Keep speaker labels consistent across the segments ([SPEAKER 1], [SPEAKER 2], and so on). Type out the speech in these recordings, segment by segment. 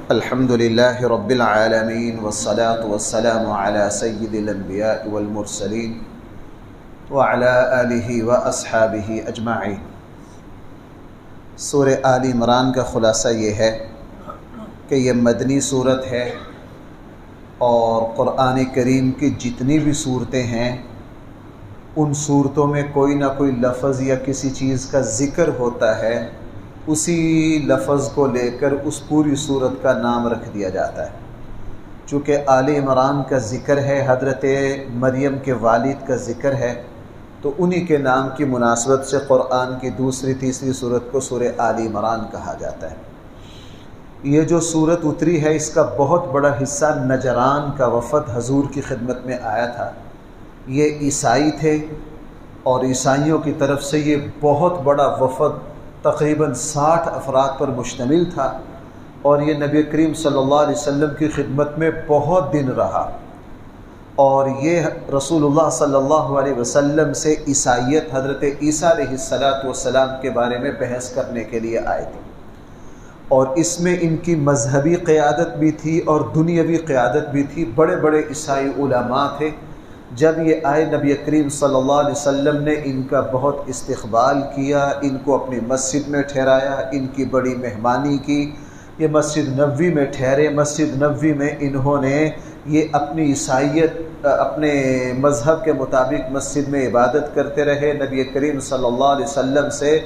[SPEAKER 1] الحمد لله رب العالمين والصلاة والسلام على سيد الأنبياء والمرسلين وعلى آله وأصحابه أجمعين۔ سورہ آل عمران کا خلاصہ یہ ہے کہ یہ مدنی صورت ہے اور قرآن کریم کی جتنی بھی صورتیں ہیں ان صورتوں میں کوئی نہ کوئی لفظ یا کسی چیز کا ذکر ہوتا ہے، اسی لفظ کو لے کر اس پوری صورت کا نام رکھ دیا جاتا ہے۔ چونکہ آل عمران کا ذکر ہے، حضرت مریم کے والد کا ذکر ہے، تو انہی کے نام کی مناسبت سے قرآن کی دوسری تیسری صورت کو سورہ آل عمران کہا جاتا ہے۔ یہ جو صورت اتری ہے اس کا بہت بڑا حصہ نجران کا وفد حضور کی خدمت میں آیا تھا۔ یہ عیسائی تھے اور عیسائیوں کی طرف سے یہ بہت بڑا وفد تقریباً 60 افراد پر مشتمل تھا، اور یہ نبی کریم صلی اللہ علیہ وسلم کی خدمت میں بہت دن رہا، اور یہ رسول اللہ صلی اللہ علیہ وسلم سے عیسائیت حضرت عیسیٰ علیہ السلام کے بارے میں بحث کرنے کے لیے آئے تھے، اور اس میں ان کی مذہبی قیادت بھی تھی اور دنیاوی قیادت بھی تھی۔ بڑے بڑے عیسائی علماء تھے۔ جب یہ آئے نبی کریم صلی اللہ علیہ وسلم نے ان کا بہت استقبال کیا، ان کو اپنی مسجد میں ٹھہرایا، ان کی بڑی مہمانی کی۔ یہ مسجد نبوی میں ٹھہرے، مسجد نبوی میں انہوں نے یہ اپنی عیسائیت اپنے مذہب کے مطابق مسجد میں عبادت کرتے رہے۔ نبی کریم صلی اللہ علیہ وسلم سے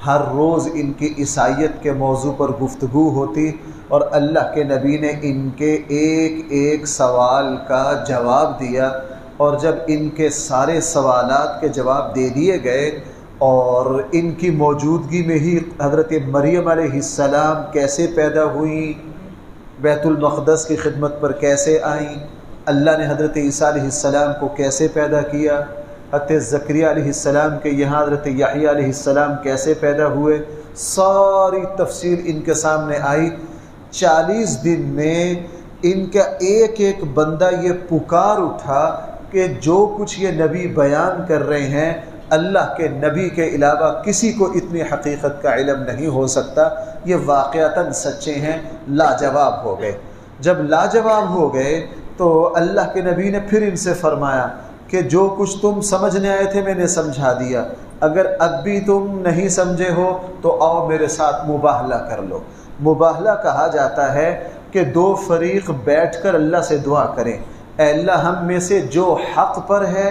[SPEAKER 1] ہر روز ان کی عیسائیت کے موضوع پر گفتگو ہوتی، اور اللہ کے نبی نے ان کے ایک ایک سوال کا جواب دیا، اور جب ان کے سارے سوالات کے جواب دے دیے گئے اور ان کی موجودگی میں ہی حضرت مریم علیہ السلام کیسے پیدا ہوئیں، بیت المقدس کی خدمت پر کیسے آئیں، اللہ نے حضرت عیسیٰ علیہ السلام کو کیسے پیدا کیا، حضرت زکریا علیہ السلام کے یہاں حضرت یحییٰ علیہ السلام کیسے پیدا ہوئے، ساری تفصیل ان کے سامنے آئی۔ 40 دن میں ان کا ایک ایک بندہ یہ پکار اٹھا کہ جو کچھ یہ نبی بیان کر رہے ہیں اللہ کے نبی کے علاوہ کسی کو اتنی حقیقت کا علم نہیں ہو سکتا، یہ واقعتاً سچے ہیں، لاجواب ہو گئے۔ جب لاجواب ہو گئے تو اللہ کے نبی نے پھر ان سے فرمایا کہ جو کچھ تم سمجھنے آئے تھے میں نے سمجھا دیا، اگر اب بھی تم نہیں سمجھے ہو تو آؤ میرے ساتھ مباہلہ کر لو۔ مباہلہ کہا جاتا ہے کہ دو فریق بیٹھ کر اللہ سے دعا کریں، اے اللہ ہم میں سے جو حق پر ہے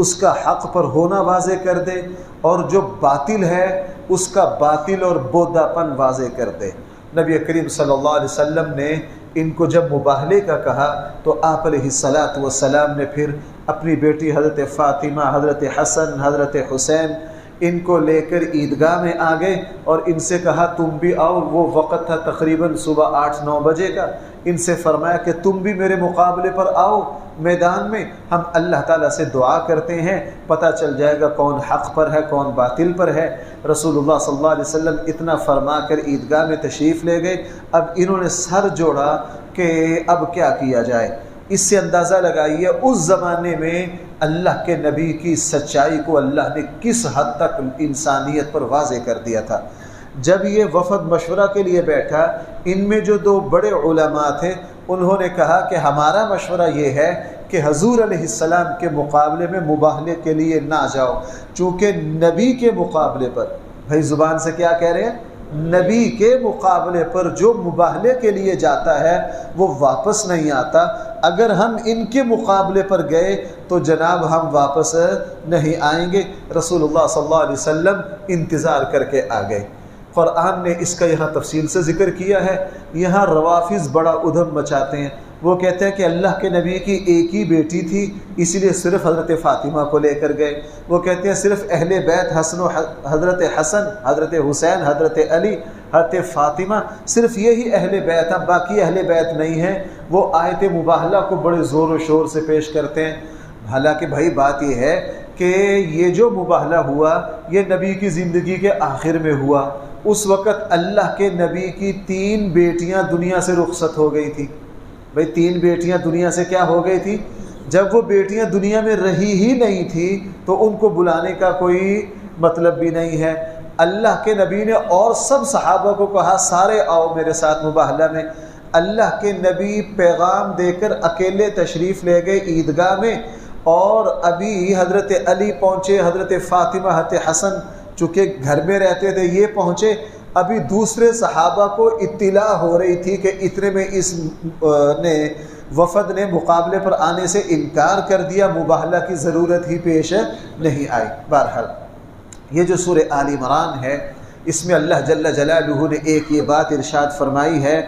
[SPEAKER 1] اس کا حق پر ہونا واضح کر دے، اور جو باطل ہے اس کا باطل اور بودھا پن واضح کر دے۔ نبی کریم صلی اللہ علیہ وسلم نے ان کو جب مباہلے کا کہا تو آپ علیہ السلام نے پھر اپنی بیٹی حضرت فاطمہ، حضرت حسن، حضرت حسین ان کو لے کر عیدگاہ میں آ گئے اور ان سے کہا تم بھی آؤ۔ وہ وقت تھا تقریباً صبح 8-9 بجے کا۔ ان سے فرمایا کہ تم بھی میرے مقابلے پر آؤ میدان میں، ہم اللہ تعالیٰ سے دعا کرتے ہیں، پتہ چل جائے گا کون حق پر ہے کون باطل پر ہے۔ رسول اللہ صلی اللہ علیہ وسلم اتنا فرما کر عیدگاہ میں تشریف لے گئے۔ اب انہوں نے سر جوڑا کہ اب کیا کیا جائے۔ اس سے اندازہ لگائیے اس زمانے میں اللہ کے نبی کی سچائی کو اللہ نے کس حد تک انسانیت پر واضح کر دیا تھا۔ جب یہ وفد مشورہ کے لیے بیٹھا، ان میں جو 2 بڑے علماء تھے انہوں نے کہا کہ ہمارا مشورہ یہ ہے کہ حضور علیہ السلام کے مقابلے میں مباہلے کے لیے نہ جاؤ، چونکہ نبی کے مقابلے پر، بھائی زبان سے کیا کہہ رہے ہیں، نبی کے مقابلے پر جو مباہلے کے لیے جاتا ہے وہ واپس نہیں آتا۔ اگر ہم ان کے مقابلے پر گئے تو جناب ہم واپس نہیں آئیں گے۔ رسول اللہ صلی اللہ علیہ وسلم انتظار کر کے آ گئے۔ قرآن نے اس کا یہاں تفصیل سے ذکر کیا ہے۔ یہاں روافظ بڑا ادھم مچاتے ہیں، وہ کہتے ہیں کہ اللہ کے نبی کی ایک ہی بیٹی تھی اس لیے صرف حضرت فاطمہ کو لے کر گئے۔ وہ کہتے ہیں صرف اہل بیت حضرت حسن، حضرت حسین، حضرت علی، حضرت فاطمہ، صرف یہی اہل بیت ہیں، باقی اہل بیت نہیں ہیں۔ وہ آیت مباہلہ کو بڑے زور و شور سے پیش کرتے ہیں۔ حالانکہ بھائی بات یہ ہے کہ یہ جو مباہلہ ہوا یہ نبی کی زندگی کے آخر میں ہوا۔ اس وقت اللہ کے نبی کی 3 بیٹیاں دنیا سے رخصت ہو گئی تھی۔ بھئی 3 بیٹیاں دنیا سے کیا ہو گئی تھی؟ جب وہ بیٹیاں دنیا میں رہی ہی نہیں تھی تو ان کو بلانے کا کوئی مطلب بھی نہیں ہے۔ اللہ کے نبی نے اور سب صحابہ کو کہا سارے آؤ میرے ساتھ مباہلہ میں۔ اللہ کے نبی پیغام دے کر اکیلے تشریف لے گئے عیدگاہ میں، اور ابھی حضرت علی پہنچے، حضرت فاطمہ، حضرت حسن چونکہ گھر میں رہتے تھے یہ پہنچے، ابھی دوسرے صحابہ کو اطلاع ہو رہی تھی کہ اتنے میں اس وفد نے مقابلے پر آنے سے انکار کر دیا، مباہلہ کی ضرورت ہی پیش نہیں آئی۔ بہرحال یہ جو سورہ آل عمران ہے، اس میں اللہ جل جلالہ نے ایک یہ بات ارشاد فرمائی ہے،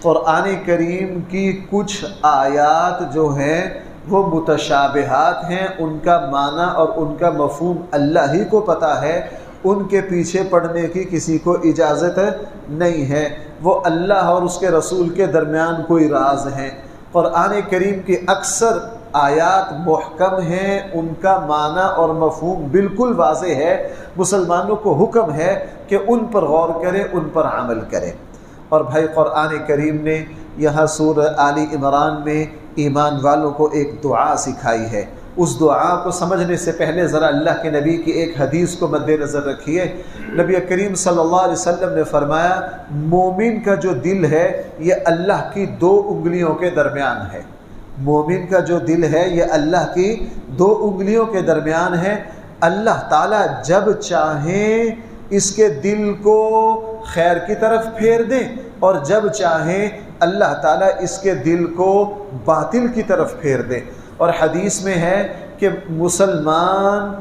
[SPEAKER 1] قرآن کریم کی کچھ آیات جو ہیں وہ متشابہات ہیں، ان کا معنی اور ان کا مفہوم اللہ ہی کو پتہ ہے، ان کے پیچھے پڑنے کی کسی کو اجازت نہیں ہے، وہ اللہ اور اس کے رسول کے درمیان کوئی راز ہیں۔ قرآن کریم کی اکثر آیات محکم ہیں، ان کا معنی اور مفہوم بالکل واضح ہے، مسلمانوں کو حکم ہے کہ ان پر غور کریں، ان پر عمل کریں۔ اور بھائی قرآن کریم نے یہاں سورہ آل عمران میں ایمان والوں کو ایک دعا سکھائی ہے۔ اس دعا کو سمجھنے سے پہلے ذرا اللہ کے نبی کی ایک حدیث کو مد نظر رکھیے۔ نبی کریم صلی اللہ علیہ وسلم نے فرمایا، مومن کا جو دل ہے یہ اللہ کی 2 انگلیوں کے درمیان ہے۔ مومن کا جو دل ہے یہ اللہ کی 2 انگلیوں کے درمیان ہے۔ اللہ تعالیٰ جب چاہیں اس کے دل کو خیر کی طرف پھیر دیں، اور جب چاہیں اللہ تعالیٰ اس کے دل کو باطل کی طرف پھیر دیں۔ اور حدیث میں ہے کہ مسلمان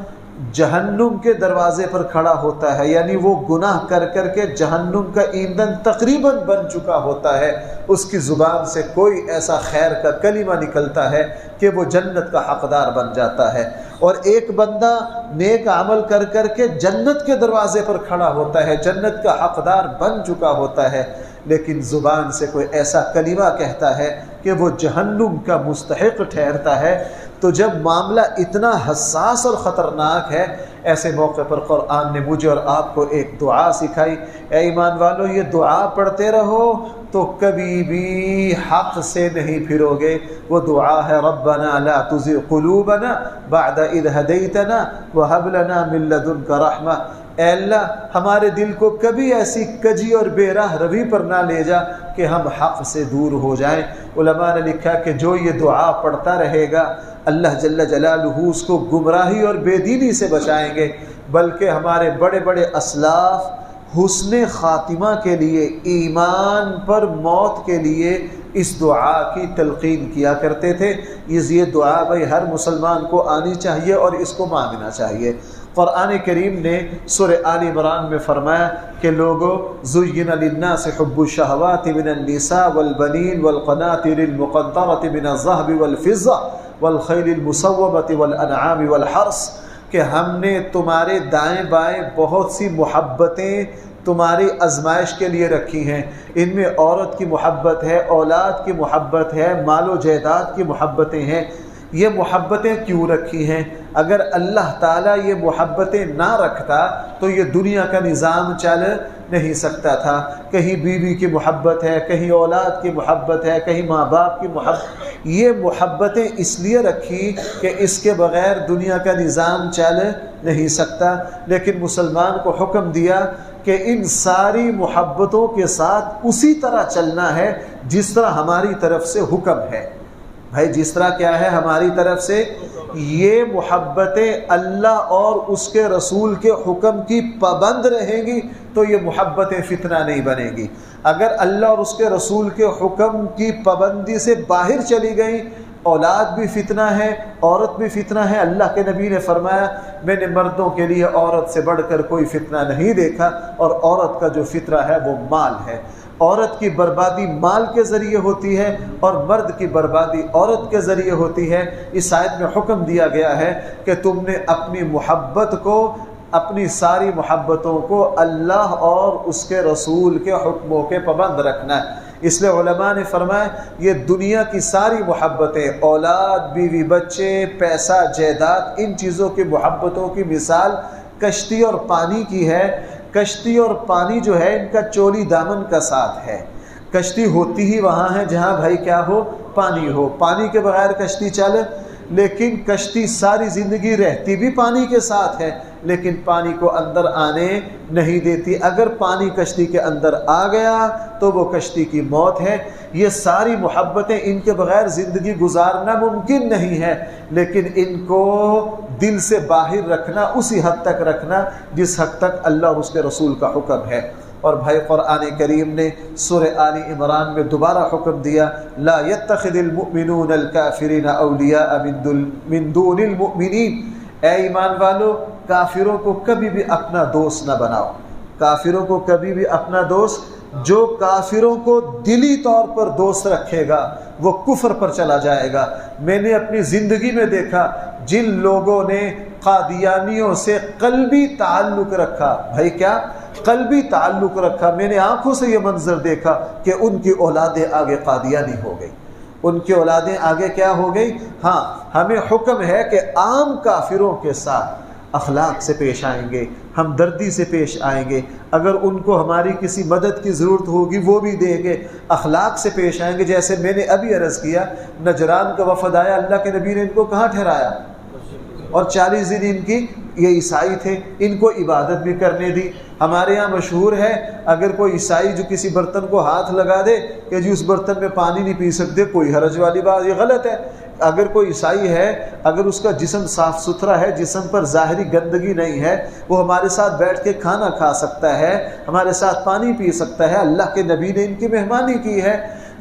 [SPEAKER 1] جہنم کے دروازے پر کھڑا ہوتا ہے، یعنی وہ گناہ کر کر کے جہنم کا ایندھن تقریباً بن چکا ہوتا ہے، اس کی زبان سے کوئی ایسا خیر کا کلمہ نکلتا ہے کہ وہ جنت کا حقدار بن جاتا ہے۔ اور ایک بندہ نیک عمل کر کر کے جنت کے دروازے پر کھڑا ہوتا ہے، جنت کا حقدار بن چکا ہوتا ہے، لیکن زبان سے کوئی ایسا کلمہ کہتا ہے کہ وہ جہنم کا مستحق ٹھہرتا ہے۔ تو جب معاملہ اتنا حساس اور خطرناک ہے، ایسے موقع پر قرآن نے مجھے اور آپ کو ایک دعا سکھائی۔ اے ایمان والو، یہ دعا پڑھتے رہو تو کبھی بھی حق سے نہیں پھرو گے۔ وہ دعا ہے، ربنا لا تزغ قلوبنا بعد اذ ہدیتنا وہب لنا من لدنک رحمہ۔ اے اللہ، ہمارے دل کو کبھی ایسی کجی اور بے راہ روی پر نہ لے جا کہ ہم حق سے دور ہو جائیں۔ علماء نے لکھا کہ جو یہ دعا پڑھتا رہے گا، اللہ جل جلالہ اس کو گمراہی اور بے دینی سے بچائیں گے، بلکہ ہمارے بڑے بڑے اسلاف حسن خاتمہ کے لیے، ایمان پر موت کے لیے اس دعا کی تلقین کیا کرتے تھے۔ یہ دعا بھائی ہر مسلمان کو آنی چاہیے اور اس کو مانگنا چاہیے۔ قرآن کریم نے سورہ آل عمران میں فرمایا کہ لوگوں، زُيِّنَ لِلنَّاسِ حُبُّ الشَّهَوَاتِ مِنَ النِّسَاءِ وَالْبَنِينَ وَالْقَنَاطِيرِ الْمُقَنطَرَةِ مِنَ الذَّهَبِ وَالْفِضَّةِ وَالْخَيْلِ الْمُسَوَّمَةِ وَالْأَنْعَامِ وَالْحَرْثِ، کہ ہم نے تمہارے دائیں بائیں بہت سی محبتیں تمہاری آزمائش کے لیے رکھی ہیں۔ ان میں عورت کی محبت ہے، اولاد کی محبت ہے، مال و جائیداد کی محبتیں ہیں۔ یہ محبتیں کیوں رکھی ہیں؟ اگر اللہ تعالیٰ یہ محبتیں نہ رکھتا تو یہ دنیا کا نظام چل نہیں سکتا تھا۔ کہیں بیوی کی محبت ہے، کہیں اولاد کی محبت ہے، کہیں ماں باپ کی محبت۔ یہ محبتیں اس لیے رکھی کہ اس کے بغیر دنیا کا نظام چل نہیں سکتا، لیکن مسلمان کو حکم دیا کہ ان ساری محبتوں کے ساتھ اسی طرح چلنا ہے جس طرح ہماری طرف سے حکم ہے۔ بھائی جس طرح کیا ہے ہماری طرف سے، یہ محبتیں اللہ اور اس کے رسول کے حکم کی پابند رہیں گی تو یہ محبتیں فتنہ نہیں بنیں گی۔ اگر اللہ اور اس کے رسول کے حکم کی پابندی سے باہر چلی گئیں، اولاد بھی فتنہ ہے، عورت بھی فتنہ ہے۔ اللہ کے نبی نے فرمایا، میں نے مردوں کے لیے عورت سے بڑھ کر کوئی فتنہ نہیں دیکھا، اور عورت کا جو فتنہ ہے وہ مال ہے۔ عورت کی بربادی مال کے ذریعے ہوتی ہے اور مرد کی بربادی عورت کے ذریعے ہوتی ہے۔ اس آیت میں حکم دیا گیا ہے کہ تم نے اپنی محبت کو، اپنی ساری محبتوں کو اللہ اور اس کے رسول کے حکموں کے پابند رکھنا ہے۔ اس لیے علماء نے فرمایا یہ دنیا کی ساری محبتیں، اولاد، بیوی بچے، پیسہ، جائیداد، ان چیزوں کی محبتوں کی مثال کشتی اور پانی کی ہے۔ کشتی اور پانی جو ہے ان کا چولی دامن کا ساتھ ہے۔ کشتی ہوتی ہی وہاں ہے جہاں بھائی کیا ہو، پانی ہو۔ پانی کے بغیر کشتی چلے، لیکن کشتی ساری زندگی رہتی بھی پانی کے ساتھ ہے، لیکن پانی کو اندر آنے نہیں دیتی. اگر پانی کشتی کے اندر آ گیا تو وہ کشتی کی موت ہے. یہ ساری محبتیں، ان کے بغیر زندگی گزارنا ممکن نہیں ہے، لیکن ان کو دل سے باہر رکھنا، اسی حد تک رکھنا جس حد تک اللہ اور اس کے رسول کا حکم ہے. اور بھائی قرآن کریم نے سورہ آل عمران میں دوبارہ حکم دیا، لا يتخذ المؤمنون الکافرین اولیاء من دون المؤمنین. اے ایمان والو، کافروں کو کبھی بھی اپنا دوست نہ بناؤ. کافروں کو کبھی بھی اپنا دوست، جو کافروں کو دلی طور پر دوست رکھے گا وہ کفر پر چلا جائے گا. میں نے اپنی زندگی میں دیکھا جن لوگوں نے قادیانیوں سے قلبی تعلق رکھا، بھائی کیا قلبی تعلق رکھا، میں نے آنکھوں سے یہ منظر دیکھا کہ ان کی اولادیں آگے قادیانی ہو گئی، ان کی اولادیں آگے کیا ہو گئی. ہاں، ہمیں حکم ہے کہ عام کافروں کے ساتھ اخلاق سے پیش آئیں گے، ہمدردی سے پیش آئیں گے. اگر ان کو ہماری کسی مدد کی ضرورت ہوگی وہ بھی دیں گے، اخلاق سے پیش آئیں گے. جیسے میں نے ابھی عرض کیا، نجران کا وفد آیا، اللہ کے نبی نے ان کو کہاں ٹھہرایا؟ اور 40 دن ان کی، یہ عیسائی تھے، ان کو عبادت بھی کرنے دی. ہمارے ہاں مشہور ہے، اگر کوئی عیسائی جو کسی برتن کو ہاتھ لگا دے کہ جی اس برتن میں پانی نہیں پی سکتے، کوئی حرج والی بات، یہ غلط ہے. اگر کوئی عیسائی ہے، اگر اس کا جسم صاف ستھرا ہے، جسم پر ظاہری گندگی نہیں ہے، وہ ہمارے ساتھ بیٹھ کے کھانا کھا سکتا ہے، ہمارے ساتھ پانی پی سکتا ہے. اللہ کے نبی نے ان کی مہمانی کی ہے.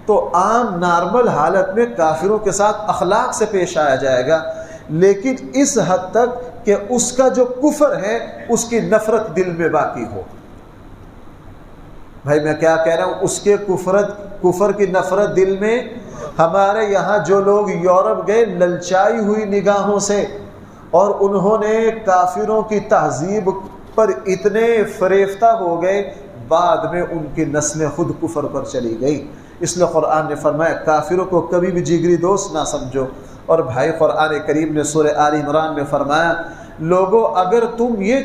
[SPEAKER 1] تو عام نارمل حالت میں کافروں کے ساتھ اخلاق سے پیش آیا جائے گا، لیکن اس حد تک کہ اس کا جو کفر ہے اس کی نفرت دل میں باقی ہو. بھائی میں کیا کہہ رہا ہوں، اس کے کفر کی نفرت دل میں. ہمارے یہاں جو لوگ یورپ گئے للچائی ہوئی نگاہوں سے، اور انہوں نے کافروں کی تہذیب پر اتنے فریفتہ ہو گئے، بعد میں ان کی نسلیں خود کفر پر چلی گئی. اس لیے قرآن نے فرمایا کافروں کو کبھی بھی جگری دوست نہ سمجھو. اور بھائی قرآن کریم نے سورہ آل عمران میں فرمایا، لوگو اگر تم یہ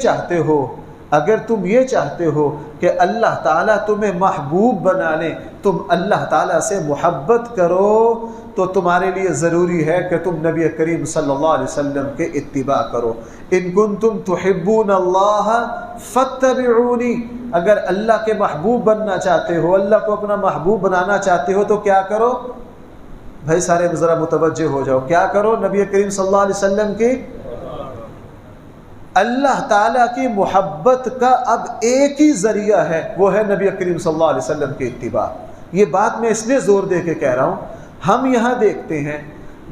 [SPEAKER 1] چاہتے ہو کہ اللہ تعالیٰ تمہیں محبوب بنا لے، تم اللہ تعالیٰ سے محبت کرو، تو تمہارے لیے ضروری ہے کہ تم نبی کریم صلی اللہ علیہ وسلم کے اتباع کرو. ان کنتم تحبون اللہ فاتبعونی. اگر اللہ کے محبوب بننا چاہتے ہو، اللہ کو اپنا محبوب بنانا چاہتے ہو، تو کیا کرو؟ بھائی سارے ذرا متوجہ ہو جاؤ، کیا کرو؟ نبی کریم صلی اللہ علیہ وسلم کی، اللہ تعالیٰ کی محبت کا اب ایک ہی ذریعہ ہے، وہ ہے نبی کریم صلی اللہ علیہ وسلم کی اتباع. یہ بات میں اس لیے زور دے کے کہہ رہا ہوں، ہم یہاں دیکھتے ہیں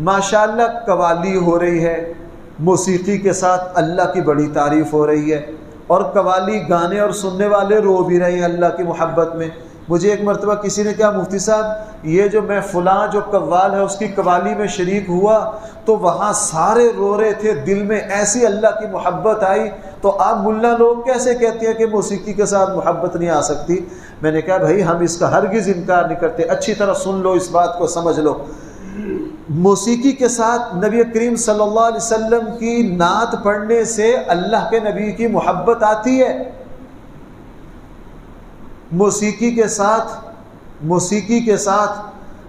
[SPEAKER 1] ماشاءاللہ قوالی ہو رہی ہے، موسیقی کے ساتھ اللہ کی بڑی تعریف ہو رہی ہے، اور قوالی گانے اور سننے والے رو بھی رہے ہیں اللہ کی محبت میں. مجھے ایک مرتبہ کسی نے کہا، مفتی صاحب یہ جو میں فلاں جو قوال ہے اس کی قوالی میں شریک ہوا تو وہاں سارے رو رہے تھے، دل میں ایسی اللہ کی محبت آئی، تو آپ ملا لوگ کیسے کہتے ہیں کہ موسیقی کے ساتھ محبت نہیں آ سکتی؟ میں نے کہا بھائی ہم اس کا ہرگز انکار نہیں کرتے، اچھی طرح سن لو، اس بات کو سمجھ لو. موسیقی کے ساتھ نبی کریم صلی اللہ علیہ وسلم کی نعت پڑھنے سے اللہ کے نبی کی محبت آتی ہے. موسیقی کے ساتھ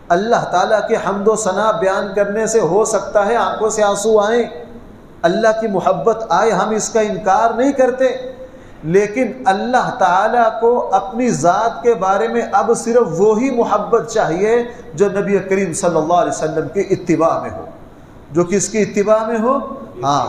[SPEAKER 1] اللہ تعالیٰ کے حمد و ثنا بیان کرنے سے ہو سکتا ہے آنکھوں سے آنسو آئیں، اللہ کی محبت آئے، ہم اس کا انکار نہیں کرتے. لیکن اللہ تعالیٰ کو اپنی ذات کے بارے میں اب صرف وہی محبت چاہیے جو نبی کریم صلی اللہ علیہ وسلم کی اتباع میں ہو. جو کس کی اتباع میں ہو؟ ہاں،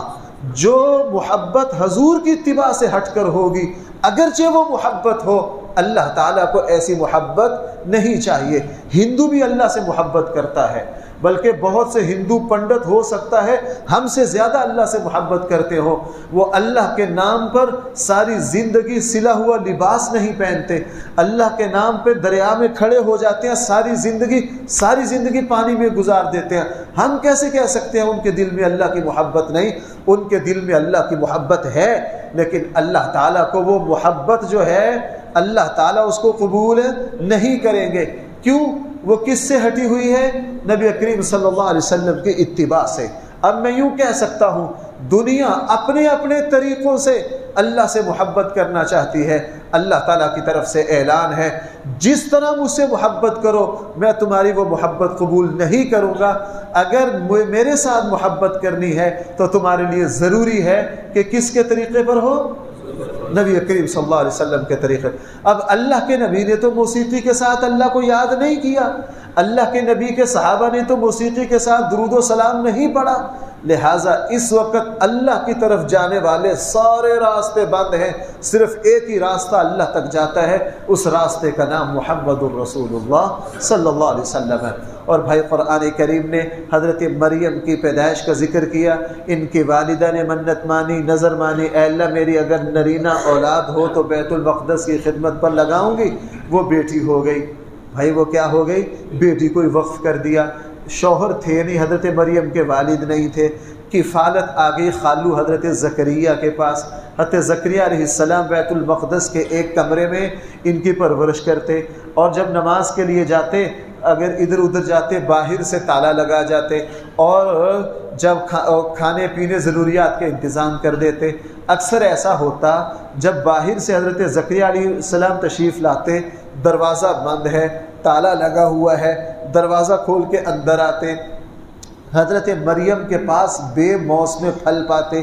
[SPEAKER 1] جو محبت حضور کی اتباع سے ہٹ کر ہوگی، اگرچہ وہ محبت ہو، اللہ تعالیٰ کو ایسی محبت نہیں چاہیے. ہندو بھی اللہ سے محبت کرتا ہے، بلکہ بہت سے ہندو پنڈت ہو سکتا ہے ہم سے زیادہ اللہ سے محبت کرتے ہو، وہ اللہ کے نام پر ساری زندگی سلا ہوا لباس نہیں پہنتے، اللہ کے نام پہ دریا میں کھڑے ہو جاتے ہیں، ساری زندگی پانی میں گزار دیتے ہیں. ہم کیسے کہہ سکتے ہیں ان کے دل میں اللہ کی محبت نہیں؟ ان کے دل میں اللہ کی محبت ہے، لیکن اللہ تعالیٰ کو وہ محبت جو ہے اللہ تعالیٰ اس کو قبول نہیں کریں گے. کیوں؟ وہ کس سے ہٹی ہوئی ہے؟ نبی کریم صلی اللہ علیہ وسلم کی اتباع سے. اب میں یوں کہہ سکتا ہوں، دنیا اپنے اپنے طریقوں سے اللہ سے محبت کرنا چاہتی ہے، اللہ تعالیٰ کی طرف سے اعلان ہے جس طرح مجھ سے محبت کرو میں تمہاری وہ محبت قبول نہیں کروں گا۔ اگر میرے ساتھ محبت کرنی ہے تو تمہارے لیے ضروری ہے کہ کس کے طریقے پر ہو؟ نبی کریم صلی اللہ علیہ وسلم کے طریقے۔ اب اللہ کے نبی نے تو موسیقی کے ساتھ اللہ کو یاد نہیں کیا، اللہ کے نبی کے صحابہ نے تو موسیقی کے ساتھ درود و سلام نہیں پڑھا، لہٰذا اس وقت اللہ کی طرف جانے والے سارے راستے بند ہیں، صرف ایک ہی راستہ اللہ تک جاتا ہے، اس راستے کا نام محمد الرسول اللہ صلی اللہ علیہ وسلم ہے۔ اور بھائی قرآن کریم نے حضرت مریم کی پیدائش کا ذکر کیا، ان کی والدہ نے منت مانی، نظر مانی، اے اللہ میری اگر نرینہ اولاد ہو تو بیت المقدس کی خدمت پر لگاؤں گی، وہ بیٹی ہو گئی۔ بھائی وہ کیا ہو گئی؟ بیٹی کو وقف کر دیا، شوہر تھے نہیں، حضرت مریم کے والد نہیں تھے، کفالت آ گئی خالو حضرت زکریا کے پاس۔ حضرت زکریا علیہ السلام بیت المقدس کے ایک کمرے میں ان کی پرورش کرتے، اور جب نماز کے لیے جاتے اگر ادھر ادھر جاتے باہر سے تالا لگا جاتے، اور جب کھانے پینے ضروریات کے انتظام کر دیتے۔ اکثر ایسا ہوتا جب باہر سے حضرت زکریا علیہ السلام تشریف لاتے، دروازہ بند ہے، تالا لگا ہوا ہے، دروازہ کھول کے اندر آتے، حضرت مریم کے پاس بے موسم پھل پاتے،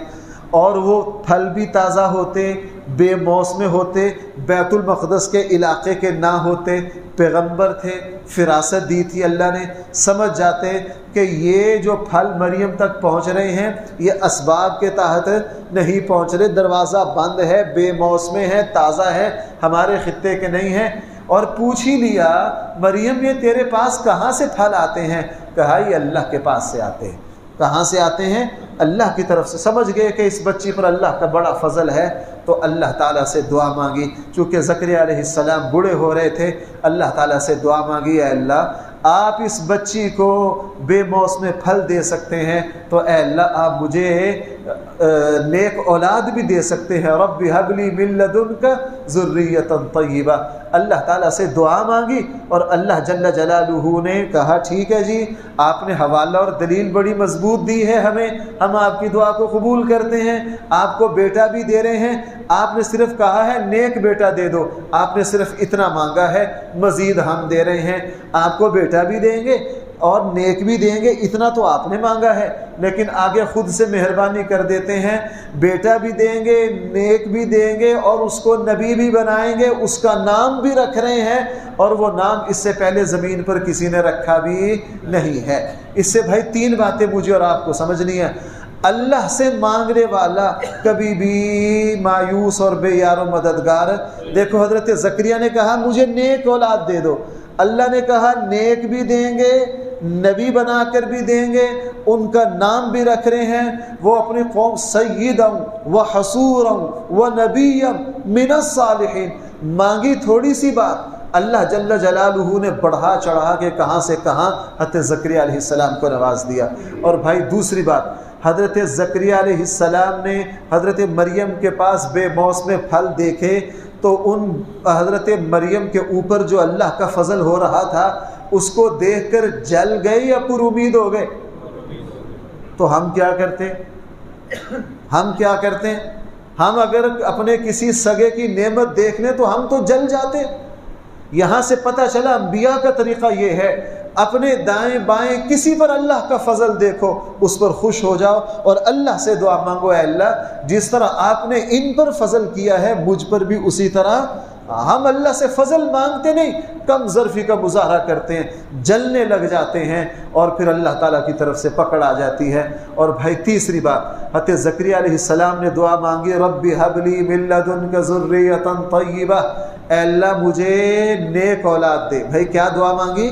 [SPEAKER 1] اور وہ پھل بھی تازہ ہوتے، بے موسم ہوتے، بیت المقدس کے علاقے کے نہ ہوتے، پیغمبر تھے، فراست دی تھی اللہ نے، سمجھ جاتے کہ یہ جو پھل مریم تک پہنچ رہے ہیں یہ اسباب کے تحت نہیں پہنچ رہے، دروازہ بند ہے، بے موسم ہے، تازہ ہے، ہمارے خطے کے نہیں ہیں۔ اور پوچھ ہی لیا مریم یہ تیرے پاس کہاں سے پھل آتے ہیں؟ کہا یہ اللہ کے پاس سے آتے ہیں۔ کہاں سے آتے ہیں؟ اللہ کی طرف سے۔ سمجھ گئے کہ اس بچی پر اللہ کا بڑا فضل ہے، تو اللہ تعالیٰ سے دعا مانگی۔ چونکہ زکریا علیہ السلام بوڑھے ہو رہے تھے، اللہ تعالیٰ سے دعا مانگی، اے اللہ آپ اس بچی کو بے موسم پھل دے سکتے ہیں تو اے اللہ آپ مجھے نیک اولاد بھی دے سکتے ہیں، رب ہب لی من لدنک ذریۃ طیبہ۔ اللہ تعالیٰ سے دعا مانگی اور اللہ جل جلالہ نے کہا ٹھیک ہے جی، آپ نے حوالہ اور دلیل بڑی مضبوط دی ہے ہمیں، ہم آپ کی دعا کو قبول کرتے ہیں، آپ کو بیٹا بھی دے رہے ہیں، آپ نے صرف کہا ہے نیک بیٹا دے دو، آپ نے صرف اتنا مانگا ہے، مزید ہم دے رہے ہیں، آپ کو بیٹا بھی دیں گے اور نیک بھی دیں گے، اتنا تو آپ نے مانگا ہے، لیکن آگے خود سے مہربانی کر دیتے ہیں، بیٹا بھی دیں گے، نیک بھی دیں گے، اور اس کو نبی بھی بنائیں گے، اس کا نام بھی رکھ رہے ہیں، اور وہ نام اس سے پہلے زمین پر کسی نے رکھا بھی نہیں ہے۔ اس سے بھائی تین باتیں مجھے اور آپ کو سمجھنی ہے۔ اللہ سے مانگنے والا کبھی بھی مایوس اور بے یار و مددگار، دیکھو حضرت زکریا نے کہا مجھے نیک اولاد دے دو، اللہ نے کہا نیک بھی دیں گے، نبی بنا کر بھی دیں گے، ان کا نام بھی رکھ رہے ہیں، وہ اپنی قوم سیدا و حصورا و نبیا من الصالحین، مانگی تھوڑی سی بات، اللہ جل جلالہ نے بڑھا چڑھا کے کہاں سے کہاں حضرت زکریا علیہ السلام کو نواز دیا۔ اور بھائی دوسری بات، حضرت زکریا علیہ السلام نے حضرت مریم کے پاس بے موسم پھل دیکھے تو ان حضرت مریم کے اوپر جو اللہ کا فضل ہو رہا تھا اس کو دیکھ کر جل گئے یا پر امید ہو گئے؟ تو ہم کیا کرتے؟ ہم اگر اپنے کسی سگے کی نعمت دیکھ لیں تو ہم تو جل جاتے۔ یہاں سے پتہ چلا انبیاء کا طریقہ یہ ہے، اپنے دائیں بائیں کسی پر اللہ کا فضل دیکھو، اس پر خوش ہو جاؤ اور اللہ سے دعا مانگو، اے اللہ جس طرح آپ نے ان پر فضل کیا ہے مجھ پر بھی اسی طرح۔ ہم اللہ سے فضل مانگتے نہیں، کم ظرفی کا مظاہرہ کرتے ہیں، جلنے لگ جاتے ہیں اور پھر اللہ تعالیٰ کی طرف سے پکڑ آ جاتی ہے۔ اور بھائی تیسری بات، حضرت زکریا علیہ السلام نے دعا مانگی، رب ہب لی من لدنک ذریۃ طیبہ، اے اللہ مجھے نیک اولاد دے۔ بھائی کیا دعا مانگی؟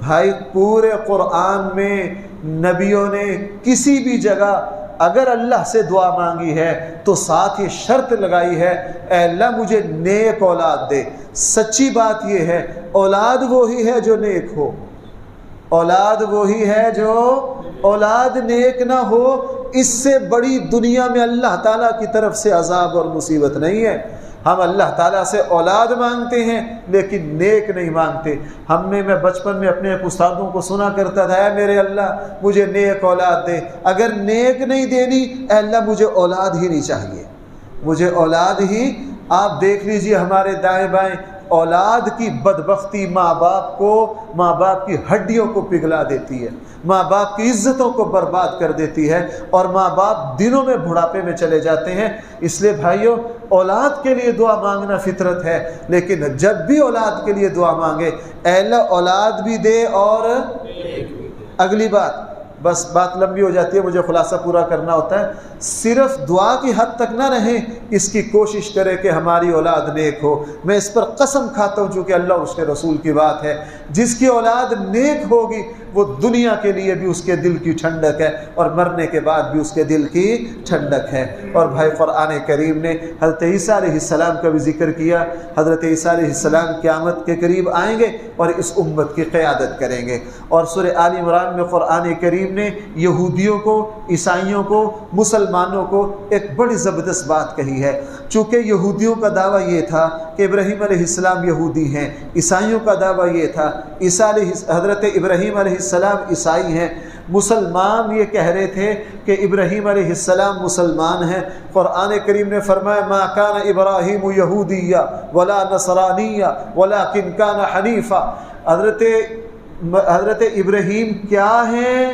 [SPEAKER 1] بھائی پورے قرآن میں نبیوں نے کسی بھی جگہ اگر اللہ سے دعا مانگی ہے تو ساتھ یہ شرط لگائی ہے، اے اللہ مجھے نیک اولاد دے۔ سچی بات یہ ہے اولاد وہی ہے جو نیک ہو، اولاد وہی ہے جو اولاد نیک نہ ہو، اس سے بڑی دنیا میں اللہ تعالیٰ کی طرف سے عذاب اور مصیبت نہیں ہے۔ ہم اللہ تعالیٰ سے اولاد مانگتے ہیں لیکن نیک نہیں مانگتے۔ میں بچپن میں اپنے استادوں کو سنا کرتا تھا، اے میرے اللہ مجھے نیک اولاد دے، اگر نیک نہیں دینی اے اللہ مجھے اولاد ہی نہیں چاہیے۔ مجھے اولاد ہی، آپ دیکھ لیجئے ہمارے دائیں بائیں، اولاد کی بدبختی ماں باپ کی ہڈیوں کو پگھلا دیتی ہے، ماں باپ کی عزتوں کو برباد کر دیتی ہے، اور ماں باپ دنوں میں بڑھاپے میں چلے جاتے ہیں۔ اس لیے بھائیوں، اولاد کے لیے دعا مانگنا فطرت ہے، لیکن جب بھی اولاد کے لیے دعا مانگے، اے اللہ اولاد بھی دے اور اگلی بات لمبی ہو جاتی ہے، مجھے خلاصہ پورا کرنا ہوتا ہے، صرف دعا کی حد تک نہ رہیں، اس کی کوشش کرے کہ ہماری اولاد نیک ہو۔ میں اس پر قسم کھاتا ہوں، چونکہ اللہ اور اس کے رسول کی بات ہے، جس کی اولاد نیک ہوگی وہ دنیا کے لیے بھی اس کے دل کی ٹھنڈک ہے، اور مرنے کے بعد بھی اس کے دل کی ٹھنڈک ہے۔ اور بھائی قرآن کریم نے حضرت عیسیٰ علیہ السلام کا بھی ذکر کیا۔ حضرت عیسیٰ علیہ السلام قیامت کے قریب آئیں گے اور اس امت کی قیادت کریں گے۔ اور سورہ آل عمران میں قرآن کریم نے یہودیوں کو، عیسائیوں کو، مسلمانوں کو ایک بڑی زبردست بات کہی ہے۔ چونکہ یہودیوں کا دعویٰ یہ تھا کہ ابراہیم علیہ السلام یہودی ہیں، عیسائیوں کا دعویٰ یہ تھا حضرت ابراہیم علیہ السلام عیسائی ہیں، مسلمان یہ کہہ رہے تھے کہ ابراہیم علیہ السلام مسلمان ہیں۔ قرآن کریم نے فرمایا ما کان ابراہیم یہودیہ ولا نصرانیہ ولکن کان حنیفا۔ حضرت ابراہیم کیا ہیں،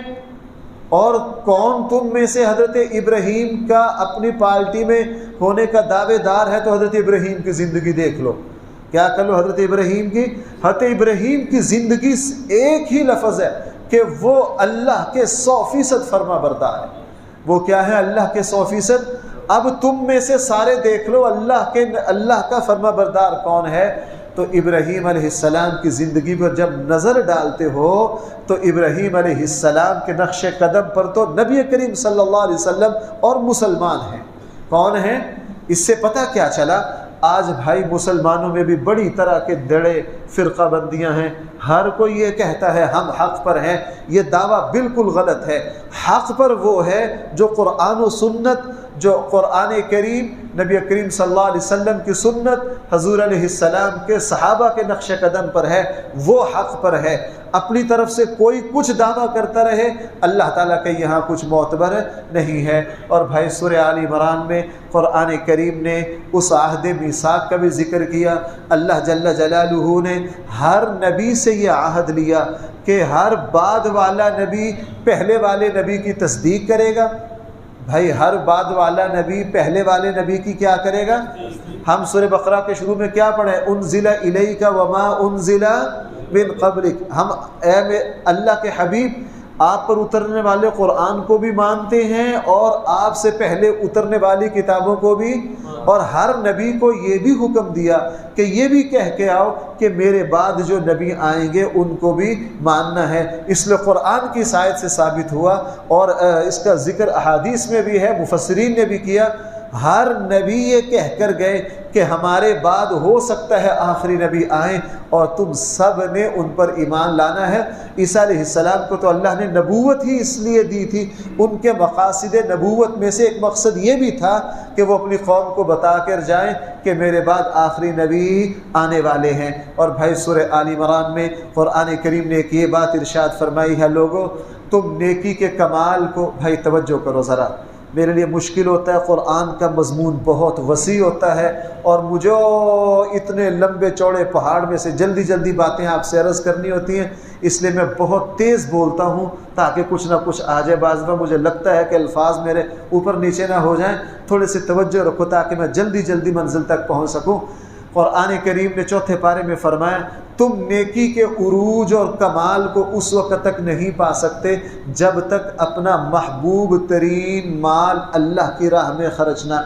[SPEAKER 1] اور کون تم میں سے حضرت ابراہیم کا اپنی پارٹی میں ہونے کا دعوے دار ہے؟ تو حضرت ابراہیم کی زندگی دیکھ لو، کیا کر لو حضرت ابراہیم کی زندگی ایک ہی لفظ ہے کہ وہ اللہ کے 100% فرما بردار ہے۔ وہ کیا ہے؟ اللہ کے 100%۔ اب تم میں سے سارے دیکھ لو اللہ کا فرما بردار کون ہے؟ تو ابراہیم علیہ السلام کی زندگی پر جب نظر ڈالتے ہو تو ابراہیم علیہ السلام کے نقش قدم پر تو نبی کریم صلی اللہ علیہ وسلم اور مسلمان ہیں۔ کون ہیں؟ اس سے پتہ کیا چلا؟ آج بھائی مسلمانوں میں بھی بڑی طرح کے دڑے فرقہ بندیاں ہیں، ہر کوئی یہ کہتا ہے ہم حق پر ہیں۔ یہ دعویٰ بالکل غلط ہے۔ حق پر وہ ہے جو قرآن و سنت، جو قرآن کریم، نبی کریم صلی اللہ علیہ وسلم کی سنت، حضور علیہ السلام کے صحابہ کے نقش قدم پر ہے، وہ حق پر ہے۔ اپنی طرف سے کوئی کچھ دعویٰ کرتا رہے، اللہ تعالیٰ کے یہاں کچھ معتبر نہیں ہے۔ اور بھائی سورہ آل عمران میں قرآن کریم نے اس عہد میثاق کا بھی ذکر کیا۔ اللہ جل جلالہ نے ہر نبی سے یہ عہد لیا کہ ہر بعد والا نبی پہلے والے نبی کی تصدیق کرے گا۔ بھائی ہر بعد والا نبی پہلے والے نبی کی کیا کرے گا؟ ہم سورہ بقرہ کے شروع میں کیا پڑھیں؟ انزل الیک وما انزل من قبلک۔ ہم اے اللہ کے حبیب، آپ پر اترنے والے قرآن کو بھی مانتے ہیں اور آپ سے پہلے اترنے والی کتابوں کو بھی، اور ہر نبی کو یہ بھی حکم دیا کہ یہ بھی کہہ کے آؤ کہ میرے بعد جو نبی آئیں گے ان کو بھی ماننا ہے۔ اس لیے قرآن کی آیت سے ثابت ہوا، اور اس کا ذکر احادیث میں بھی ہے، مفسرین نے بھی کیا۔ ہر نبی یہ کہہ کر گئے کہ ہمارے بعد ہو سکتا ہے آخری نبی آئیں اور تم سب نے ان پر ایمان لانا ہے۔ عیسیٰ علیہ السلام کو تو اللہ نے نبوت ہی اس لیے دی تھی، ان کے مقاصد نبوت میں سے ایک مقصد یہ بھی تھا کہ وہ اپنی قوم کو بتا کر جائیں کہ میرے بعد آخری نبی آنے والے ہیں۔ اور بھائی سورہ آل عمران میں قرآن کریم نے ایک یہ بات ارشاد فرمائی ہے، لوگو تم نیکی کے کمال کو، بھائی توجہ کرو ذرا، میرے لیے مشکل ہوتا ہے، قرآن کا مضمون بہت وسیع ہوتا ہے اور مجھے اتنے لمبے چوڑے پہاڑ میں سے جلدی باتیں آپ سے عرض کرنی ہوتی ہیں، اس لیے میں بہت تیز بولتا ہوں تاکہ کچھ نہ کچھ آ جائے۔ بعض دفعہ مجھے لگتا ہے کہ الفاظ میرے اوپر نیچے نہ ہو جائیں، تھوڑے سے توجہ رکھو تاکہ میں جلدی منزل تک پہنچ سکوں۔ قرآن کریم نے چوتھے پارے میں فرمایا تم نیکی کے عروج اور کمال کو اس وقت تک نہیں پا سکتے جب تک اپنا محبوب ترین مال اللہ کی راہ میں خرچ نہ،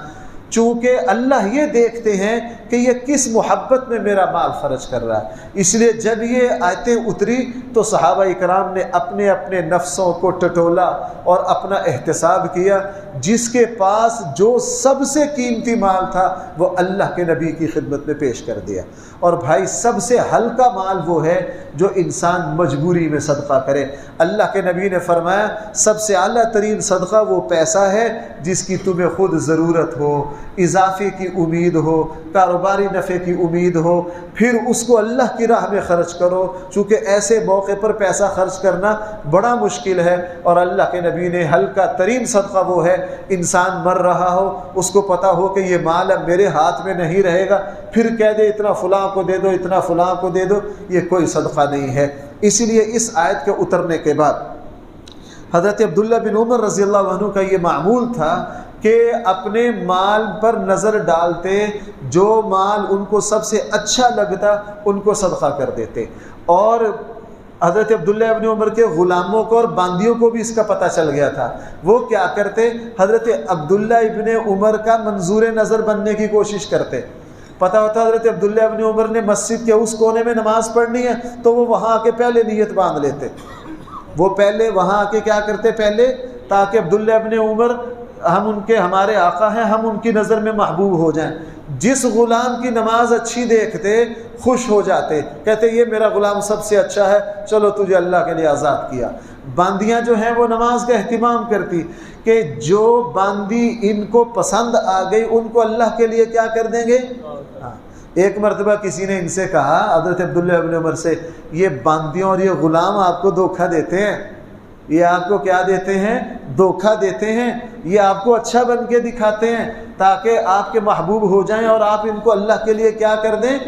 [SPEAKER 1] چونکہ اللہ یہ دیکھتے ہیں کہ یہ کس محبت میں میرا مال خرچ کر رہا ہے۔ اس لیے جب یہ آیتیں اتری تو صحابہ اکرام نے اپنے اپنے نفسوں کو ٹٹولا اور اپنا احتساب کیا۔ جس کے پاس جو سب سے قیمتی مال تھا وہ اللہ کے نبی کی خدمت میں پیش کر دیا۔ اور بھائی سب سے ہلکا مال وہ ہے جو انسان مجبوری میں صدقہ کرے۔ اللہ کے نبی نے فرمایا سب سے اعلیٰ ترین صدقہ وہ پیسہ ہے جس کی تمہیں خود ضرورت ہو، اضافے کی امید ہو، کاروباری نفع کی امید ہو، پھر اس کو اللہ کی راہ میں خرچ کرو، چونکہ ایسے موقع پر پیسہ خرچ کرنا بڑا مشکل ہے۔ اور اللہ کے نبی نے ہلکا ترین صدقہ وہ ہے، انسان مر رہا ہو، اس کو پتہ ہو کہ یہ مال اب میرے ہاتھ میں نہیں رہے گا، پھر کہہ دے اتنا فلاں کو دے دو، اتنا فلاں کو دے دو، یہ کوئی صدقہ نہیں ہے۔ اسی لیے اس آیت کے اترنے کے بعد حضرت عبداللہ بن عمر رضی اللہ عنہ کا یہ معمول تھا کہ اپنے مال پر نظر ڈالتے، جو مال ان کو سب سے اچھا لگتا ان کو صدقہ کر دیتے۔ اور حضرت عبداللہ ابن عمر کے غلاموں کو اور باندیوں کو بھی اس کا پتہ چل گیا تھا۔ وہ کیا کرتے؟ حضرت عبداللہ ابن عمر کا منظور نظر بننے کی کوشش کرتے۔ پتہ ہوتا حضرت عبداللہ ابن عمر نے مسجد کے اس کونے میں نماز پڑھنی ہے تو وہ وہاں آ کے پہلے نیت باندھ لیتے، وہ پہلے وہاں آ کے کیا کرتے پہلے، تاکہ عبداللہ ابن عمر ہمارے آقا ہیں، ہم ان کی نظر میں محبوب ہو جائیں۔ جس غلام کی نماز اچھی دیکھتے خوش ہو جاتے، کہتے یہ میرا غلام سب سے اچھا ہے، چلو تجھے اللہ کے لیے آزاد کیا۔ باندیاں جو ہیں وہ نماز کا اہتمام کرتی کہ جو باندی ان کو پسند آ گئی ان کو اللہ کے لیے کیا کر دیں گے۔ ایک مرتبہ کسی نے ان سے کہا، حضرت عبداللہ ابن عمر سے، یہ باندیوں اور یہ غلام آپ کو دھوکہ دیتے ہیں، یہ آپ کو کیا دیتے ہیں؟ دھوکہ دیتے ہیں، یہ آپ کو اچھا بن کے دکھاتے ہیں تاکہ آپ کے محبوب ہو جائیں اور آپ ان کو اللہ کے لیے کیا کر دیں؟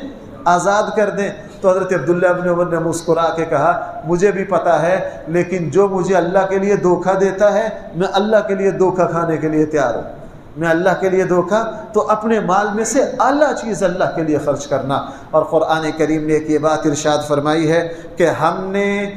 [SPEAKER 1] آزاد کر دیں۔ تو حضرت عبداللہ ابن عمر نے مسکرا کے کہا، مجھے بھی پتہ ہے، لیکن جو مجھے اللہ کے لیے دھوکہ دیتا ہے میں اللہ کے لیے دھوکہ کھانے کے لیے تیار ہوں۔ میں اللہ کے لیے دھوکہ، تو اپنے مال میں سے اعلیٰ چیز اللہ کے لیے خرچ کرنا۔ اور قرآن کریم نے ایک یہ بات ارشاد فرمائی ہے کہ ہم نے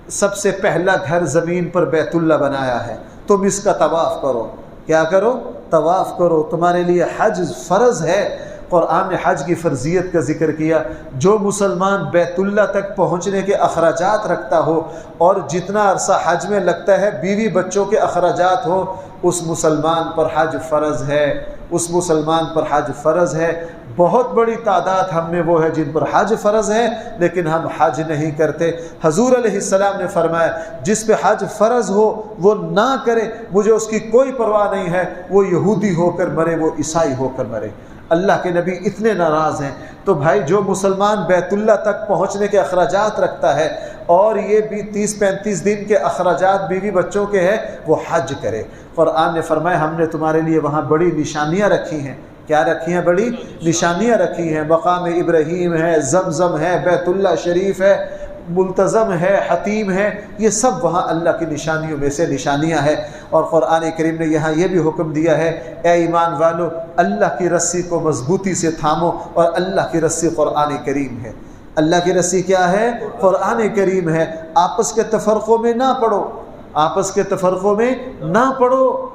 [SPEAKER 1] سب سے پہلا گھر زمین پر بیت اللہ بنایا ہے، تم اس کا طواف کرو۔ کیا کرو؟ طواف کرو، تمہارے لیے حج فرض ہے۔ قرآن نے حج کی فرضیت کا ذکر کیا۔ جو مسلمان بیت اللہ تک پہنچنے کے اخراجات رکھتا ہو اور جتنا عرصہ حج میں لگتا ہے بیوی بچوں کے اخراجات ہو، اس مسلمان پر حج فرض ہے، اس مسلمان پر حج فرض ہے۔ بہت بڑی تعداد ہم میں وہ ہے جن پر حج فرض ہے لیکن ہم حج نہیں کرتے۔ حضور علیہ السلام نے فرمایا جس پہ حج فرض ہو وہ نہ کرے، مجھے اس کی کوئی پرواہ نہیں ہے، وہ یہودی ہو کر مرے، وہ عیسائی ہو کر مرے۔ اللہ کے نبی اتنے ناراض ہیں۔ تو بھائی جو مسلمان بیت اللہ تک پہنچنے کے اخراجات رکھتا ہے اور یہ بھی 30-35 دن کے اخراجات بیوی بچوں کے ہیں، وہ حج کرے۔ قرآن نے فرمایا ہم نے تمہارے لیے وہاں بڑی نشانیاں رکھی ہیں۔ کیا رکھی ہیں؟ بڑی نشانیاں رکھی ہیں۔ مقام ابراہیم ہے، زمزم ہے، بیت اللہ شریف ہے، ملتزم ہے، حتیم ہے، یہ سب وہاں اللہ کی نشانیوں میں سے نشانیاں ہیں۔ اور قرآن کریم نے یہاں یہ بھی حکم دیا ہے، اے ایمان والو اللہ کی رسی کو مضبوطی سے تھامو، اور اللہ کی رسی قرآن کریم ہے۔ اللہ کی رسی کیا ہے؟ قرآن کریم ہے۔ آپس کے تفرقوں میں نہ پڑو، آپس کے تفرقوں میں نہ پڑو،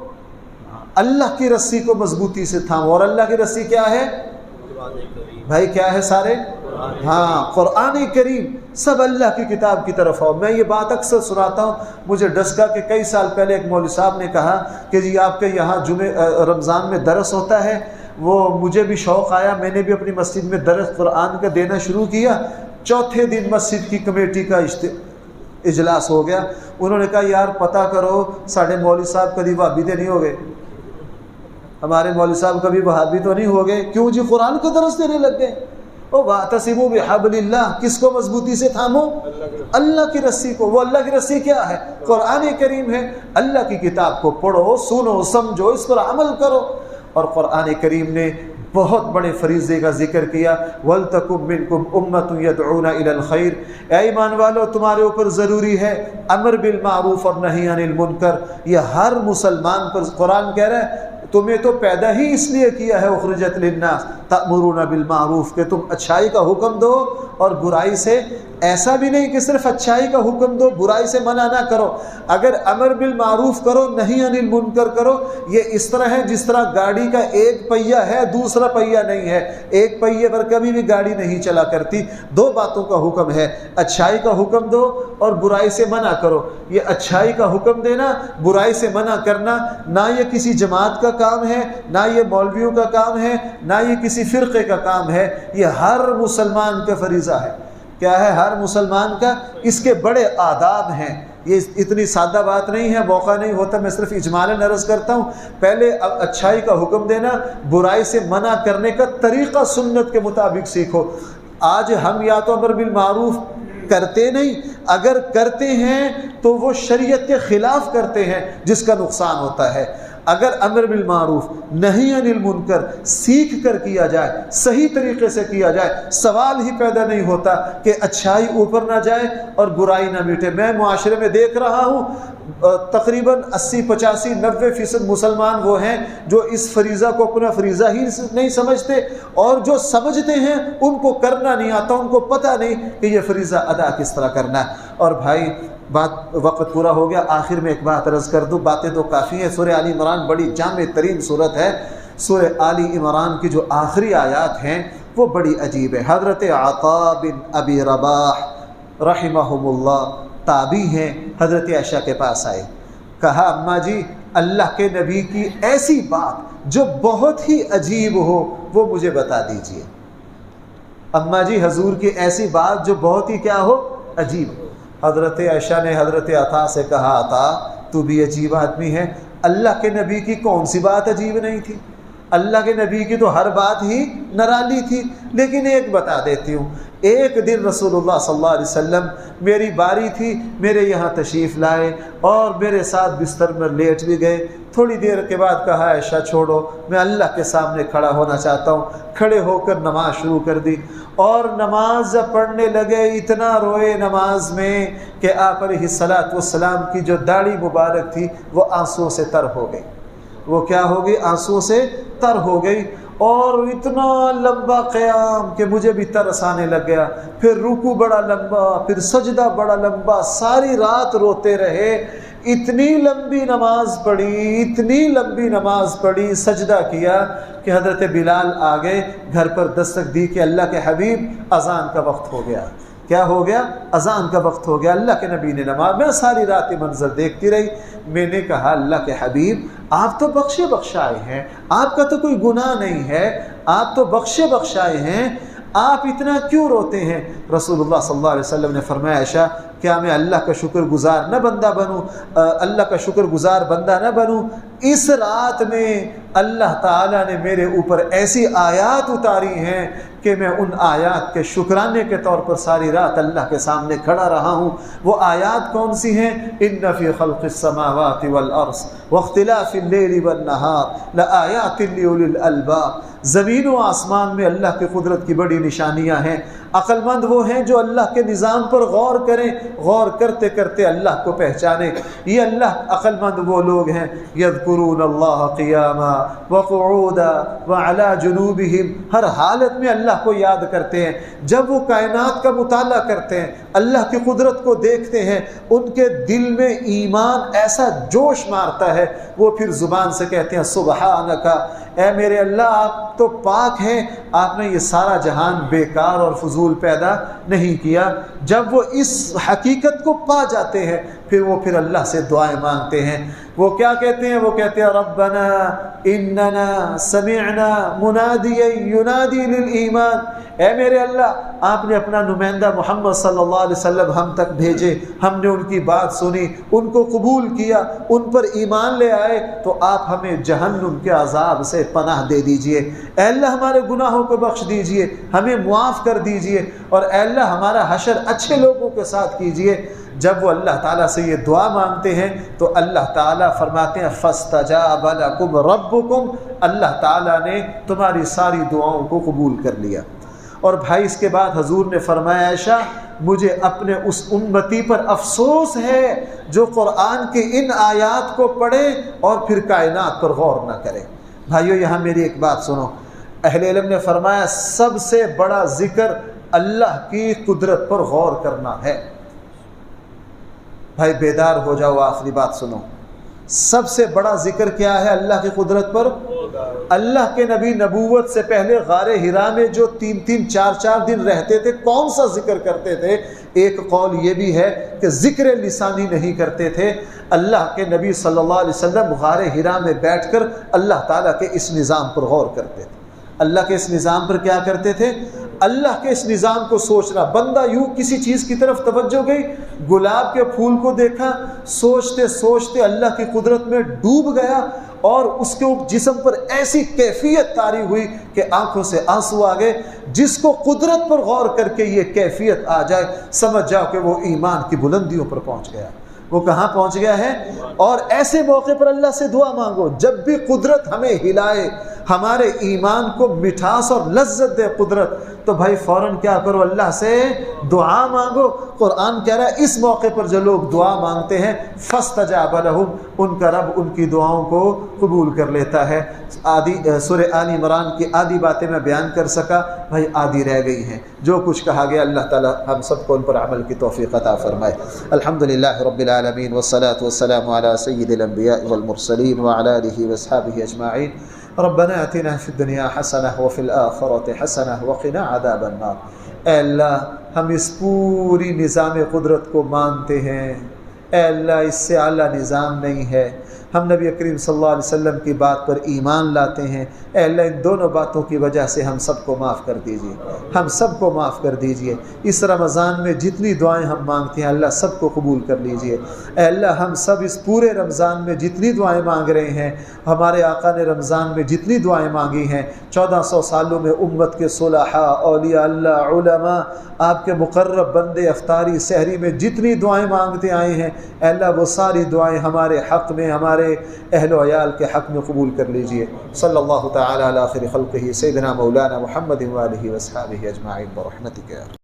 [SPEAKER 1] اللہ کی رسی کو مضبوطی سے تھامو۔ اور اللہ کی رسی کیا ہے بھائی؟ کیا ہے سارے؟ ہاں، قرآن کریم، سب اللہ کی کتاب کی طرف آؤ۔ میں یہ بات اکثر سناتا ہوں، مجھے ڈسکا کہ کئی سال پہلے ایک مولوی صاحب نے کہا کہ جی آپ کے یہاں رمضان میں درس ہوتا ہے۔ وہ مجھے بھی شوق آیا، میں نے بھی اپنی مسجد میں درس قرآن کا دینا شروع کیا۔ چوتھے دن مسجد کی کمیٹی کا اجلاس ہو گیا۔ انہوں نے کہا یار پتہ کرو ساڑھے مولوی صاحب کبھی وہابی تو نہیں ہو گئے، ہمارے مولوی صاحب کبھی وہابی تو نہیں ہو گئے، کیوں جی قرآن کا درس دینے لگ گئے۔ وَاعْتَصِمُوا بِحَبْلِ اللَّهِ، کس کو مضبوطی سے تھامو؟ اللہ کی رسی کو۔ وہ اللہ کی رسی کیا ہے؟ قرآن کریم ہے۔ اللہ کی کتاب کو پڑھو، سنو، سمجھو، اس پر عمل کرو۔ اور قرآن کریم نے بہت بڑے فریضے کا ذکر کیا، وَلْتَكُن مِّنكُمْ أُمَّةٌ يَدْعُونَ إِلَى الْخَيْرِ، اے ایمان والو تمہارے اوپر ضروری ہے امر بالمعروف اور نہی عن المنکر۔ یہ ہر مسلمان پر قرآن کہہ رہا ہے تمہیں تو پیدا ہی اس لیے کیا ہے، اخرجت للناس تأمرون بالمعروف، کہ تم اچھائی کا حکم دو اور برائی سے، ایسا بھی نہیں کہ صرف اچھائی کا حکم دو برائی سے منع نہ کرو۔ اگر امر بالمعروف کرو نہی عن المنکر کرو، یہ اس طرح ہے جس طرح گاڑی کا ایک پہیہ ہے دوسرا پہیہ نہیں ہے، ایک پہیے پر کبھی بھی گاڑی نہیں چلا کرتی۔ دو باتوں کا حکم ہے، اچھائی کا حکم دو اور برائی سے منع کرو۔ یہ اچھائی کا حکم دینا، برائی سے منع کرنا، نہ یہ کسی جماعت کا کام ہے، نہ یہ مولویوں کا کام ہے، نہ یہ کسی فرقے کا کام ہے، یہ ہر مسلمان کا فریضہ ہے۔ کیا ہے؟ ہر مسلمان کا۔ اس کے بڑے آداب ہیں، یہ اتنی سادہ بات نہیں ہے، موقع نہیں ہوتا، میں صرف اجمالاً عرض کرتا ہوں۔ پہلے اچھائی کا حکم دینا، برائی سے منع کرنے کا طریقہ سنت کے مطابق سیکھو۔ آج ہم یا تو امر بالمعروف کرتے نہیں، اگر کرتے ہیں تو وہ شریعت کے خلاف کرتے ہیں جس کا نقصان ہوتا ہے۔ اگر امر بالمعروف نہی عن المنکر سیکھ کر کیا جائے، صحیح طریقے سے کیا جائے، سوال ہی پیدا نہیں ہوتا کہ اچھائی اوپر نہ جائے اور برائی نہ میٹے۔ میں معاشرے میں دیکھ رہا ہوں تقریباً 80-85-90% مسلمان وہ ہیں جو اس فریضہ کو اپنا فریضہ ہی نہیں سمجھتے، اور جو سمجھتے ہیں ان کو کرنا نہیں آتا، ان کو پتہ نہیں کہ یہ فریضہ ادا کس طرح کرنا ہے۔ اور بھائی وقت پورا ہو گیا، آخر میں ایک بات عرض کر دوں، باتیں تو کافی ہیں۔ سورہ آل عمران بڑی جامع ترین صورت ہے۔ سورہ آل عمران کی جو آخری آیات ہیں وہ بڑی عجیب ہے۔ حضرت عطاء بن ابی رباح رحمہم اللہ تابعی ہیں، حضرت عائشہ کے پاس آئے، کہا اماں جی اللہ کے نبی کی ایسی بات جو بہت ہی عجیب ہو وہ مجھے بتا دیجئے۔ اماں جی حضور کی ایسی بات جو بہت ہی کیا ہو، عجیب ہو۔ حضرت عائشہ نے حضرت عطاء سے کہا عطاء تو بھی عجیب آدمی ہے، اللہ کے نبی کی کون سی بات عجیب نہیں تھی؟ اللہ کے نبی کی تو ہر بات ہی نرالی تھی، لیکن ایک بتا دیتی ہوں۔ ایک دن رسول اللہ صلی اللہ علیہ وسلم میری باری تھی، میرے یہاں تشریف لائے اور میرے ساتھ بستر میں لیٹ بھی گئے۔ تھوڑی دیر کے بعد کہا عائشہ چھوڑو، میں اللہ کے سامنے کھڑا ہونا چاہتا ہوں۔ کھڑے ہو کر نماز شروع کر دی اور نماز پڑھنے لگے، اتنا روئے نماز میں کہ آپ علیہ الصلوۃ والسلام کی جو داڑھی مبارک تھی وہ آنسوؤں سے تر ہو گئی۔ وہ کیا ہو گئی؟ آنسوؤں سے تر ہو گئی، اور اتنا لمبا قیام کہ مجھے بھی ترس آنے لگ گیا۔ پھر رکوع بڑا لمبا، پھر سجدہ بڑا لمبا، ساری رات روتے رہے۔ اتنی لمبی نماز پڑھی، اتنی لمبی نماز پڑھی، سجدہ کیا کہ حضرت بلال آ گئے، گھر پر دستک دی کہ اللہ کے حبیب اذان کا وقت ہو گیا۔ کیا ہو گیا؟ اذان کا وقت ہو گیا۔ اللہ کے نبی نے نماز، میں ساری رات یہ منظر دیکھتی رہی۔ میں نے کہا اللہ کے حبیب آپ تو بخشے بخشائے ہیں، آپ کا تو کوئی گناہ نہیں ہے، آپ تو بخشے بخشائے ہیں، آپ اتنا کیوں روتے ہیں؟ رسول اللہ صلی اللہ علیہ وسلم نے فرمایا عائشہ کیا میں اللہ کا شکر گزار نہ بندہ بنوں، اللہ کا شکر گزار بندہ نہ بنوں؟ اس رات میں اللہ تعالیٰ نے میرے اوپر ایسی آیات اتاری ہیں کہ میں ان آیات کے شکرانے کے طور پر ساری رات اللہ کے سامنے کھڑا رہا ہوں۔ وہ آیات کون سی ہیں؟ ان فی خلق السماوات والارض واختلاف اللیل والنہار لآیات لأولی الالباب۔ زمین و آسمان میں اللہ کی قدرت کی بڑی نشانیاں ہیں۔ عقل مند وہ ہیں جو اللہ کے نظام پر غور کریں، غور کرتے کرتے اللہ کو پہچانیں۔ یہ اللہ عقل مند وہ لوگ ہیں یذکرون اللہ قیاما وقعودا وعلی جنوبہم، ہر حالت میں اللہ کو یاد کرتے ہیں۔ جب وہ کائنات کا مطالعہ کرتے ہیں، اللہ کی قدرت کو دیکھتے ہیں، ان کے دل میں ایمان ایسا جوش مارتا ہے، وہ پھر زبان سے کہتے ہیں سبحانک، اے میرے اللہ آپ تو پاک ہیں، آپ نے یہ سارا جہان بیکار اور فضول پیدا نہیں کیا۔ جب وہ اس حقیقت کو پا جاتے ہیں پھر اللہ سے دعائیں مانگتے ہیں۔ وہ کیا کہتے ہیں؟ وہ کہتے ہیں ربنا اننا سمعنا منادیا ینادی للایمان، اے میرے اللہ آپ نے اپنا نمائندہ محمد صلی اللہ علیہ وسلم ہم تک بھیجے، ہم نے ان کی بات سنی، ان کو قبول کیا، ان پر ایمان لے آئے، تو آپ ہمیں جہنم کے عذاب سے پناہ دے دیجئے۔ اے اللہ ہمارے گناہوں کو بخش دیجئے، ہمیں معاف کر دیجئے، اور اے اللہ ہمارا حشر اچھے لوگوں کے ساتھ کیجئے۔ جب وہ اللہ تعالیٰ سے یہ دعا مانگتے ہیں تو اللہ تعالیٰ فرماتے ہیں فاستجاب لکم ربکم، اللہ تعالیٰ نے تمہاری ساری دعاؤں کو قبول کر لیا۔ اور بھائی اس کے بعد حضور نے فرمایا عائشہ مجھے اپنے اس امتی پر افسوس ہے جو قرآن کی ان آیات کو پڑھے اور پھر کائنات پر غور نہ کرے۔ بھائیو یہاں میری ایک بات سنو، اہل علم نے فرمایا سب سے بڑا ذکر اللہ کی قدرت پر غور کرنا ہے۔ بھائی بیدار ہو جاؤ، آخری بات سنو، سب سے بڑا ذکر کیا ہے اللہ کی قدرت پر؟ اللہ کے نبی نبوت سے پہلے غار حرا میں جو 3-3 4-4 دن رہتے تھے کون سا ذکر کرتے تھے؟ ایک قول یہ بھی ہے کہ ذکر لسانی نہیں کرتے تھے۔ اللہ کے نبی صلی اللہ علیہ وسلم غار حرا میں بیٹھ کر اللہ تعالیٰ کے اس نظام پر غور کرتے تھے۔ اللہ کے اس نظام پر کیا کرتے تھے؟ اللہ کے اس نظام کو سوچنا. بندہ یوں کسی چیز کی طرف توجہ گئی, گلاب کے پھول کو دیکھا, سوچتے سوچتے اللہ کی قدرت میں ڈوب گیا, اور اس کے جسم پر ایسی کیفیت طاری ہوئی کہ آنکھوں سے آنسو آ گئے. جس کو قدرت پر غور کر کے یہ کیفیت آ جائے, سمجھ جاؤ کہ وہ ایمان کی بلندیوں پر پہنچ گیا. وہ کہاں پہنچ گیا ہے؟ اور ایسے موقع پر اللہ سے دعا مانگو. جب بھی قدرت ہمیں ہلائے, ہمارے ایمان کو مٹھاس اور لذت دے قدرت, تو بھائی فوراً کیا کرو, اللہ سے دعا مانگو. قرآن کہہ رہا ہے اس موقع پر جو لوگ دعا مانگتے ہیں فاستجاب لہم, ان کا رب ان کی دعاؤں کو قبول کر لیتا ہے. سورہ آل عمران کی آدھی باتیں میں بیان کر سکا, بھائی آدھی رہ گئی ہیں. جو کچھ کہا گیا اللہ تعالی ہم سب کو ان پر عمل کی توفیق عطا فرمائے. الحمدللہ رب العالمین والصلاة والسلام على سید الانبیاء والمرسلین وعلى آلہ واصحابہ اجمعین. ربنا آتنا فی الدنیا حسنہ وفی الآخرۃ حسنہ وقنا عذاب النار. اے اللہ ہم اس پوری نظام قدرت کو مانتے ہیں, اے اللہ اس سے اعلیٰ نظام نہیں ہے. ہم نبی کریم صلی اللہ علیہ وسلم کی بات پر ایمان لاتے ہیں. اے اللہ ان دونوں باتوں کی وجہ سے ہم سب کو معاف کر دیجئے, ہم سب کو معاف کر دیجئے. اس رمضان میں جتنی دعائیں ہم مانگتے ہیں اللہ سب کو قبول کر لیجئے. اے اللہ ہم سب اس پورے رمضان میں جتنی دعائیں مانگ رہے ہیں, ہمارے آقا نے رمضان میں جتنی دعائیں مانگی ہیں, 1400 سالوں میں امت کے صلحاء, اولیاء اللہ, علماء, آپ کے مقرب بندے افطاری سحری میں جتنی دعائیں مانگتے آئے ہیں, اے اللہ وہ ساری دعائیں ہمارے حق میں, ہمارے اہل و عیال کے حق میں قبول کر لیجئے. صلی اللہ تعالی علی خیر خلقہ سیدنا مولانا محمد و آلہ و اصحابہ اجمعین برحمتک.